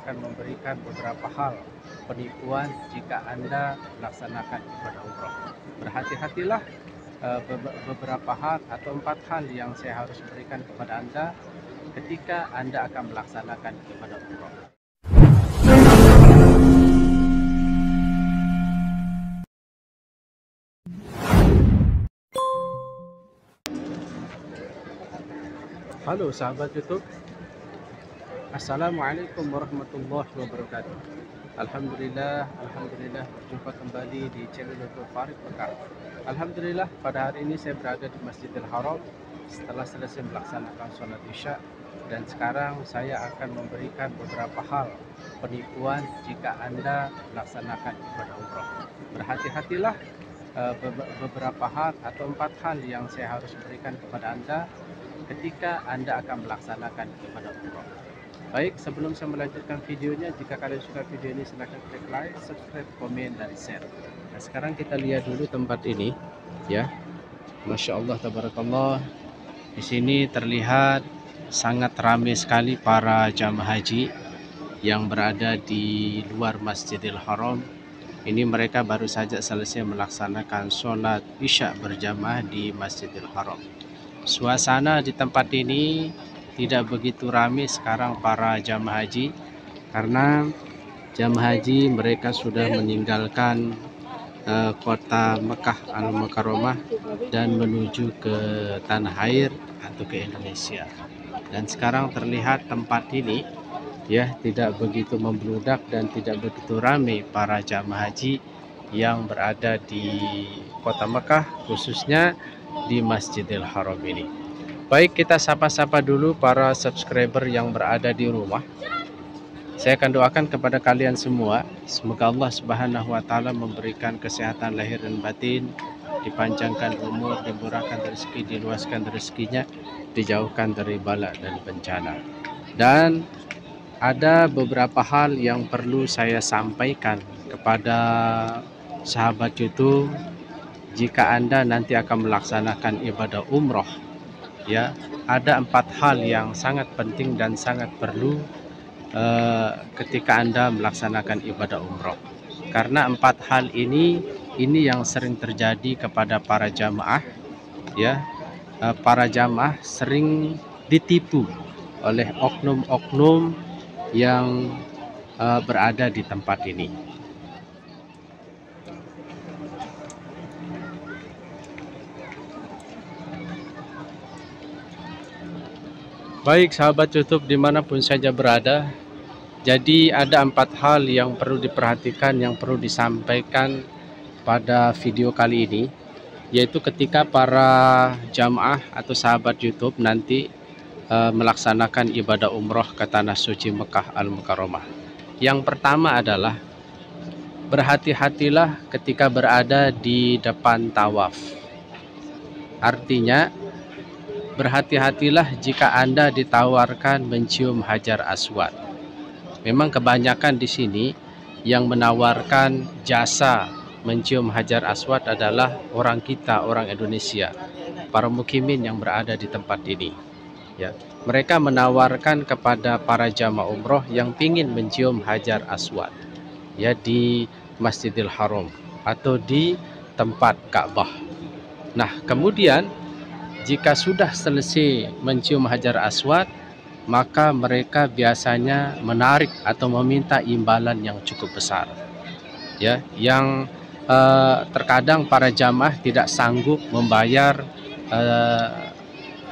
akan memberikan beberapa hal penipuan jika Anda melaksanakan ibadah umroh. Berhati-hatilah beberapa hal atau 4 hal yang saya harus berikan kepada Anda ketika Anda akan melaksanakan ibadah umroh. Halo sahabat YouTube, Assalamualaikum warahmatullahi wabarakatuh. Alhamdulillah berjumpa kembali di channel YouTube Farid Mekah. Alhamdulillah pada hari ini saya berada di Masjidil Haram setelah selesai melaksanakan sholat isya, dan sekarang saya akan memberikan beberapa hal penipuan jika Anda melaksanakan ibadah umroh. Berhati-hatilah beberapa hal atau 4 hal yang saya harus berikan kepada Anda ketika Anda akan melaksanakan ibadah umroh. Baik, sebelum saya melanjutkan videonya, jika kalian suka video ini silahkan klik like, subscribe, komen, dan share. Nah, sekarang kita lihat dulu tempat ini, ya. Masya Allah, tabarakallah. Di sini terlihat sangat ramai sekali para jamaah haji yang berada di luar Masjidil Haram. Ini mereka baru saja selesai melaksanakan sholat isya berjamaah di Masjidil Haram. Suasana di tempat ini tidak begitu ramai sekarang para jamaah haji, karena jamaah haji mereka sudah meninggalkan kota Mekah Al-Mukarramah dan menuju ke tanah air atau ke Indonesia. Dan sekarang terlihat tempat ini ya tidak begitu membludak dan tidak begitu ramai para jamaah haji yang berada di kota Mekah, khususnya di Masjidil Haram ini. Baik, kita sapa-sapa dulu para subscriber yang berada di rumah. Saya akan doakan kepada kalian semua, semoga Allah Subhanahu wa taala memberikan kesehatan lahir dan batin, dipanjangkan umur, dimurahkan rezeki, diluaskan rezekinya, dijauhkan dari bala dan bencana. Dan ada beberapa hal yang perlu saya sampaikan kepada sahabat YouTube jika Anda nanti akan melaksanakan ibadah umroh. Ya, ada 4 hal yang sangat penting dan sangat perlu ketika Anda melaksanakan ibadah umroh. Karena 4 hal ini yang sering terjadi kepada para jamaah, ya. Para jamaah sering ditipu oleh oknum-oknum yang berada di tempat ini. Baik sahabat YouTube dimanapun saja berada, jadi ada 4 hal yang perlu diperhatikan, yang perlu disampaikan pada video kali ini, yaitu ketika para jamaah atau sahabat YouTube nanti melaksanakan ibadah umroh ke tanah suci Mekah Al-Mukarramah. Yang pertama adalah berhati-hatilah ketika berada di depan tawaf. Artinya berhati-hatilah jika Anda ditawarkan mencium Hajar Aswad. Memang kebanyakan di sini yang menawarkan jasa mencium Hajar Aswad adalah orang kita, orang Indonesia, para mukimin yang berada di tempat ini. Ya, mereka menawarkan kepada para jamaah umroh yang ingin mencium Hajar Aswad, ya, di Masjidil Haram atau di tempat Ka'bah. Nah, kemudian jika sudah selesai mencium Hajar Aswad, maka mereka biasanya menarik atau meminta imbalan yang cukup besar, ya, yang terkadang para jamaah tidak sanggup membayar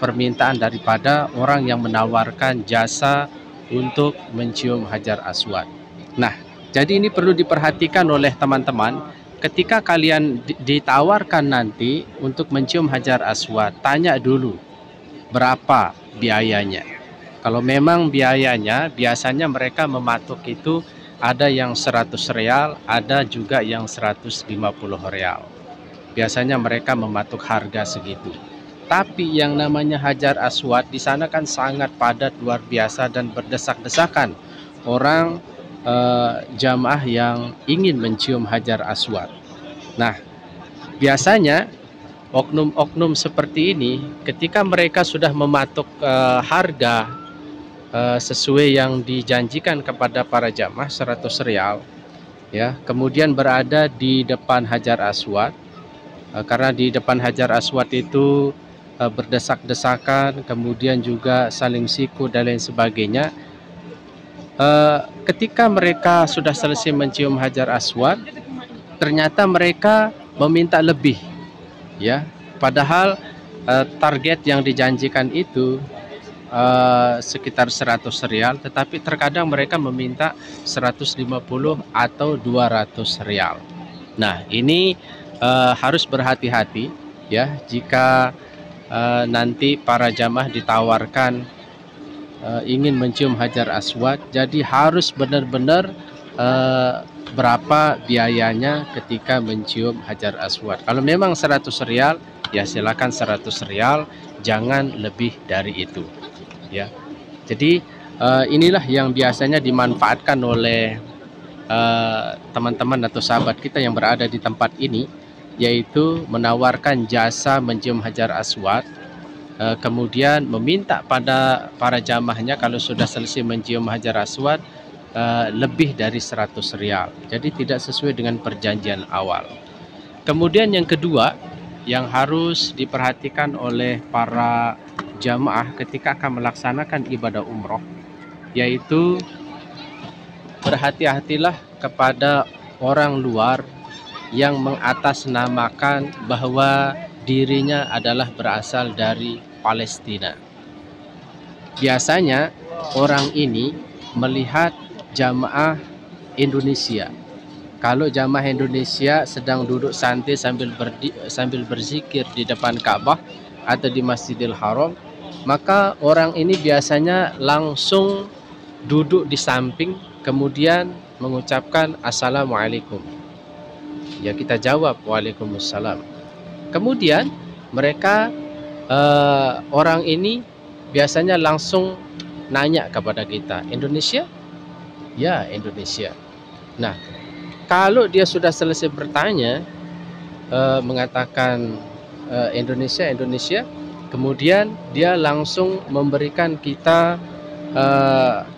permintaan daripada orang yang menawarkan jasa untuk mencium Hajar Aswad. Nah, jadi ini perlu diperhatikan oleh teman-teman. Ketika kalian ditawarkan nanti untuk mencium Hajar Aswad, tanya dulu berapa biayanya. Kalau memang biayanya, biasanya mereka mematok itu ada yang 100 real, ada juga yang 150 real. Biasanya mereka mematok harga segitu. Tapi yang namanya Hajar Aswad di sana kan sangat padat luar biasa dan berdesak-desakan orang jamaah yang ingin mencium Hajar Aswad. Nah, biasanya oknum-oknum seperti ini ketika mereka sudah mematok harga sesuai yang dijanjikan kepada para jamaah 100 rial, ya. Kemudian berada di depan Hajar Aswad, karena di depan Hajar Aswad itu berdesak-desakan, kemudian juga saling siku dan lain sebagainya. Ketika mereka sudah selesai mencium Hajar Aswad, ternyata mereka meminta lebih, ya. Padahal target yang dijanjikan itu sekitar 100 rial, tetapi terkadang mereka meminta 150 atau 200 rial. Nah, ini harus berhati-hati, ya, jika nanti para jamaah ditawarkan ingin mencium Hajar Aswad, jadi harus benar-benar berapa biayanya ketika mencium Hajar Aswad. Kalau memang 100 rial, ya silakan 100 rial, jangan lebih dari itu, ya. Jadi inilah yang biasanya dimanfaatkan oleh teman-teman atau sahabat kita yang berada di tempat ini, yaitu menawarkan jasa mencium Hajar Aswad, kemudian meminta pada para jamaahnya kalau sudah selesai mencium Hajar Aswad lebih dari 100 rial. Jadi tidak sesuai dengan perjanjian awal. Kemudian yang kedua yang harus diperhatikan oleh para jamaah ketika akan melaksanakan ibadah umroh, yaitu berhati-hatilah kepada orang luar yang mengatasnamakan bahwa dirinya adalah berasal dari Palestina. Biasanya orang ini melihat jamaah Indonesia. Kalau jamaah Indonesia sedang duduk santai sambil berzikir di depan Ka'bah atau di Masjidil Haram, maka orang ini biasanya langsung duduk di samping, kemudian mengucapkan Assalamualaikum. Ya, kita jawab Waalaikumsalam. Kemudian mereka orang ini biasanya langsung nanya kepada kita, Indonesia? Ya, Indonesia. Nah, kalau dia sudah selesai bertanya, mengatakan Indonesia, kemudian dia langsung memberikan kita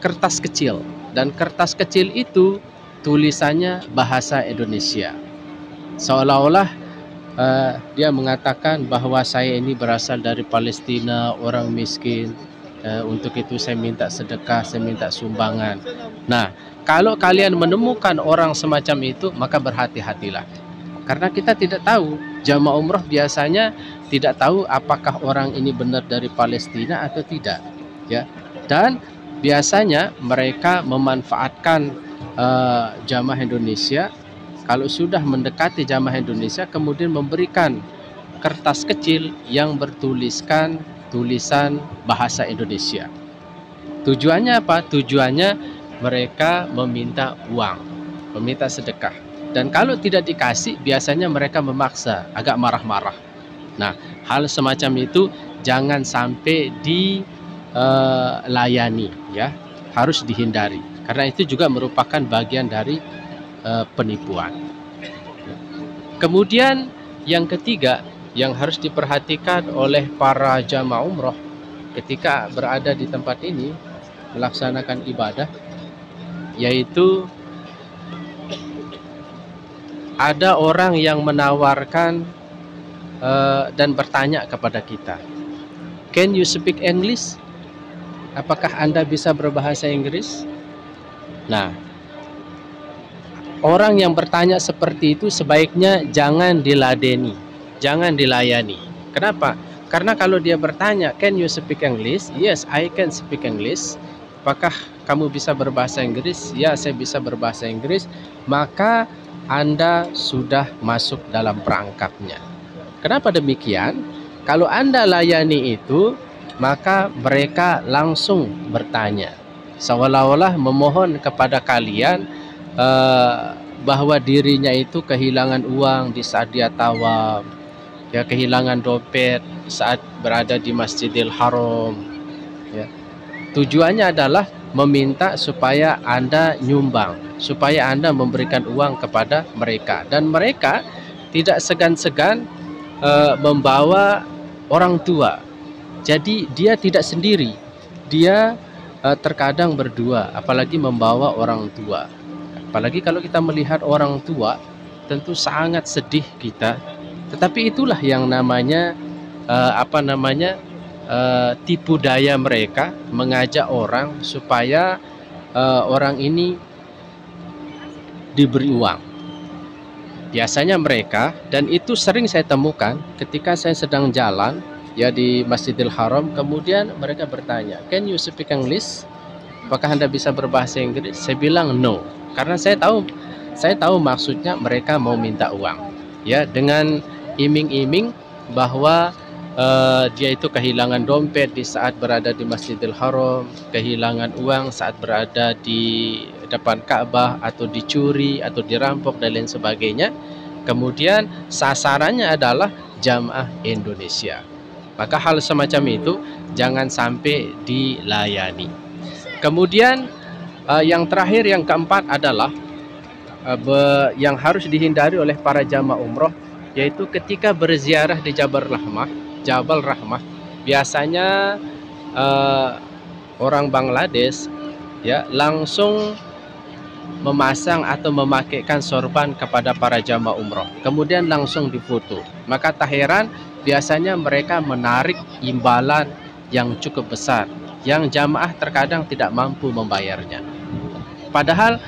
kertas kecil, dan kertas kecil itu tulisannya bahasa Indonesia, seolah-olah dia mengatakan bahwa saya ini berasal dari Palestina, orang miskin, untuk itu saya minta sedekah, saya minta sumbangan. Nah, kalau kalian menemukan orang semacam itu, maka berhati-hatilah, karena kita tidak tahu. Jamaah umroh biasanya tidak tahu apakah orang ini benar dari Palestina atau tidak, ya. Dan biasanya mereka memanfaatkan jamaah Indonesia. Kalau sudah mendekati jamaah Indonesia, kemudian memberikan kertas kecil yang bertuliskan tulisan bahasa Indonesia. Tujuannya apa? Tujuannya mereka meminta uang, meminta sedekah. Dan kalau tidak dikasih, biasanya mereka memaksa, agak marah-marah. Nah, hal semacam itu jangan sampai dilayani, ya, harus dihindari, karena itu juga merupakan bagian dari penipuan. Kemudian yang ketiga yang harus diperhatikan oleh para jamaah umroh ketika berada di tempat ini melaksanakan ibadah, yaitu ada orang yang menawarkan dan bertanya kepada kita, "Can you speak English?" Apakah Anda bisa berbahasa Inggris? Nah, orang yang bertanya seperti itu sebaiknya jangan diladeni, jangan dilayani. Kenapa? Karena kalau dia bertanya, "Can you speak English?" Yes, I can speak English. Apakah kamu bisa berbahasa Inggris? Ya, saya bisa berbahasa Inggris. Maka Anda sudah masuk dalam perangkapnya. Kenapa demikian? Kalau Anda layani itu, maka mereka langsung bertanya, seolah-olah memohon kepada kalian bahwa dirinya itu kehilangan uang di saat dia tawaf, ya, kehilangan dompet saat berada di Masjidil Haram, ya. Tujuannya adalah meminta supaya Anda nyumbang, supaya Anda memberikan uang kepada mereka, dan mereka tidak segan-segan membawa orang tua. Jadi dia tidak sendiri, dia terkadang berdua, apalagi membawa orang tua. Apalagi kalau kita melihat orang tua, tentu sangat sedih kita. Tetapi itulah yang namanya tipu daya mereka mengajak orang supaya orang ini diberi uang. Biasanya mereka, dan itu sering saya temukan ketika saya sedang jalan ya di Masjidil Haram, kemudian mereka bertanya, "Can you speak English? Apakah Anda bisa berbahasa Inggris?" Saya bilang no, karena saya tahu maksudnya mereka mau minta uang. Ya, dengan iming-iming bahwa dia itu kehilangan dompet di saat berada di Masjidil Haram, kehilangan uang saat berada di depan Ka'bah, atau dicuri atau dirampok dan lain sebagainya. Kemudian sasarannya adalah jamaah Indonesia. Maka hal semacam itu jangan sampai dilayani. Kemudian yang terakhir, yang keempat adalah yang harus dihindari oleh para jamaah umroh, yaitu ketika berziarah di Jabal Rahmah, biasanya orang Bangladesh ya langsung memasang atau memakaikan sorban kepada para jamaah umroh, kemudian langsung difoto. Maka tak heran biasanya mereka menarik imbalan yang cukup besar, yang jamaah terkadang tidak mampu membayarnya. Padahal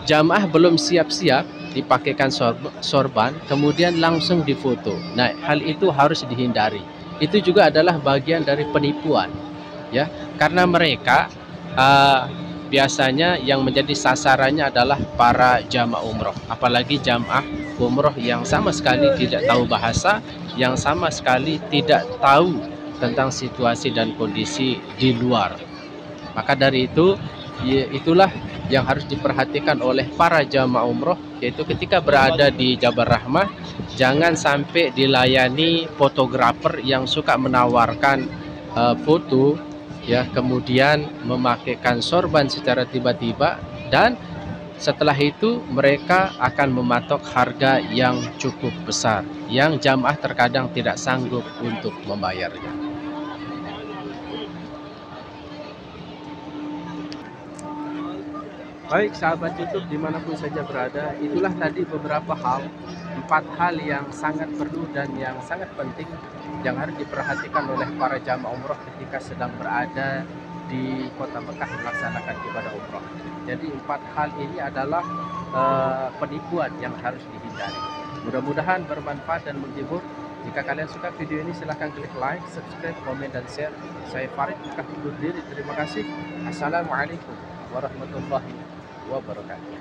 jamaah belum siap-siap dipakaikan sorban, kemudian langsung difoto. Nah, hal itu harus dihindari. Itu juga adalah bagian dari penipuan, ya, karena mereka biasanya yang menjadi sasarannya adalah para jamaah umroh, apalagi jamaah umroh yang sama sekali tidak tahu bahasa, yang sama sekali tidak tahu tentang situasi dan kondisi di luar. Maka dari itu, itulah yang harus diperhatikan oleh para jamaah umroh, yaitu ketika berada di Jabal Rahmah, jangan sampai dilayani fotografer yang suka menawarkan foto, ya, kemudian memakaikan sorban secara tiba-tiba, dan setelah itu mereka akan mematok harga yang cukup besar, yang jamaah terkadang tidak sanggup untuk membayarnya. Baik sahabat YouTube dimanapun saja berada, itulah tadi beberapa hal, 4 hal yang sangat perlu dan yang sangat penting yang harus diperhatikan oleh para jamaah umroh ketika sedang berada di kota Mekah melaksanakan ibadah umroh. Jadi 4 hal ini adalah penipuan yang harus dihindari. Mudah-mudahan bermanfaat dan menghibur. Jika kalian suka video ini, silahkan klik like, subscribe, komen, dan share. Saya Farid undur diri. Terima kasih. Assalamualaikum warahmatullahi wabarakatuh.